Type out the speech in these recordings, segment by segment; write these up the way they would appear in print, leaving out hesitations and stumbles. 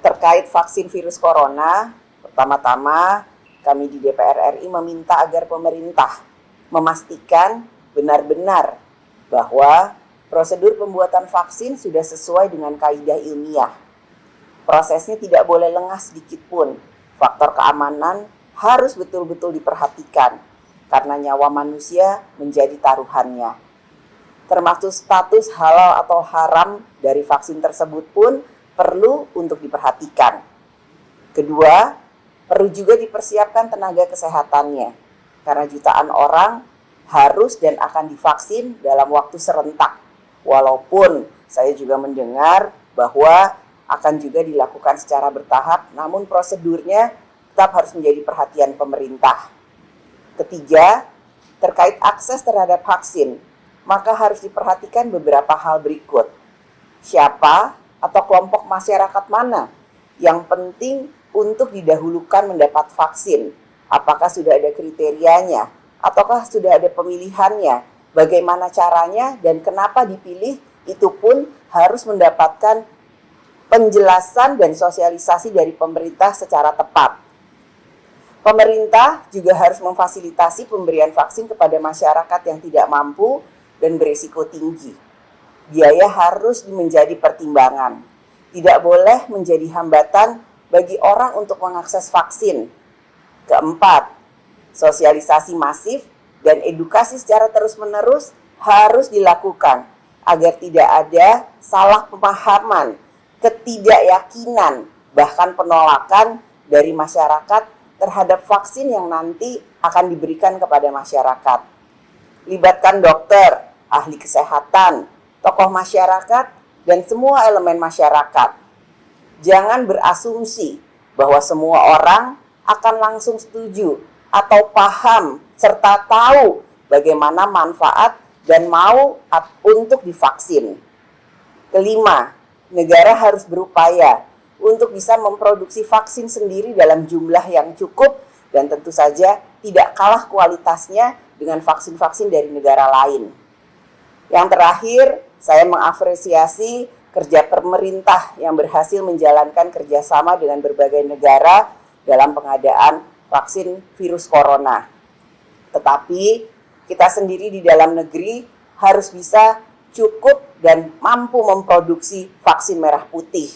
Terkait vaksin virus corona, pertama-tama kami di DPR RI meminta agar pemerintah memastikan benar-benar bahwa prosedur pembuatan vaksin sudah sesuai dengan kaidah ilmiah. Prosesnya tidak boleh lengah sedikit pun. Faktor keamanan harus betul-betul diperhatikan karena nyawa manusia menjadi taruhannya. Termasuk status halal atau haram dari vaksin tersebut pun perlu untuk diperhatikan. Kedua, perlu juga dipersiapkan tenaga kesehatannya, karena jutaan orang harus dan akan divaksin dalam waktu serentak. Walaupun saya juga mendengar bahwa akan juga dilakukan secara bertahap, namun prosedurnya tetap harus menjadi perhatian pemerintah. Ketiga, terkait akses terhadap vaksin, maka harus diperhatikan beberapa hal berikut. Siapa atau kelompok masyarakat mana yang penting untuk didahulukan mendapat vaksin? Apakah sudah ada kriterianya? Ataukah sudah ada pemilihannya? Bagaimana caranya dan kenapa dipilih? Itu pun harus mendapatkan penjelasan dan sosialisasi dari pemerintah secara tepat. Pemerintah juga harus memfasilitasi pemberian vaksin kepada masyarakat yang tidak mampu dan berisiko tinggi. Biaya harus menjadi pertimbangan. Tidak boleh menjadi hambatan bagi orang untuk mengakses vaksin. Keempat, sosialisasi masif dan edukasi secara terus-menerus harus dilakukan agar tidak ada salah pemahaman, ketidakyakinan, bahkan penolakan dari masyarakat terhadap vaksin yang nanti akan diberikan kepada masyarakat. Libatkan dokter, ahli kesehatan, tokoh masyarakat, dan semua elemen masyarakat. Jangan berasumsi bahwa semua orang akan langsung setuju atau paham serta tahu bagaimana manfaat dan mau untuk divaksin. Kelima, negara harus berupaya untuk bisa memproduksi vaksin sendiri dalam jumlah yang cukup dan tentu saja tidak kalah kualitasnya dengan vaksin-vaksin dari negara lain. Yang terakhir, saya mengapresiasi kerja pemerintah yang berhasil menjalankan kerjasama dengan berbagai negara dalam pengadaan vaksin virus corona. Tetapi kita sendiri di dalam negeri harus bisa cukup dan mampu memproduksi vaksin merah putih,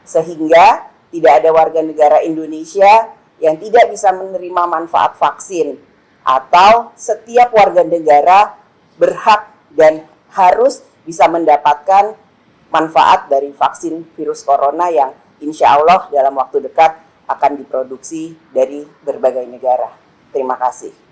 sehingga tidak ada warga negara Indonesia yang tidak bisa menerima manfaat vaksin, atau setiap warga negara berhak dan harus bisa mendapatkan manfaat dari vaksin virus corona yang insya Allah dalam waktu dekat akan diproduksi dari berbagai negara. Terima kasih.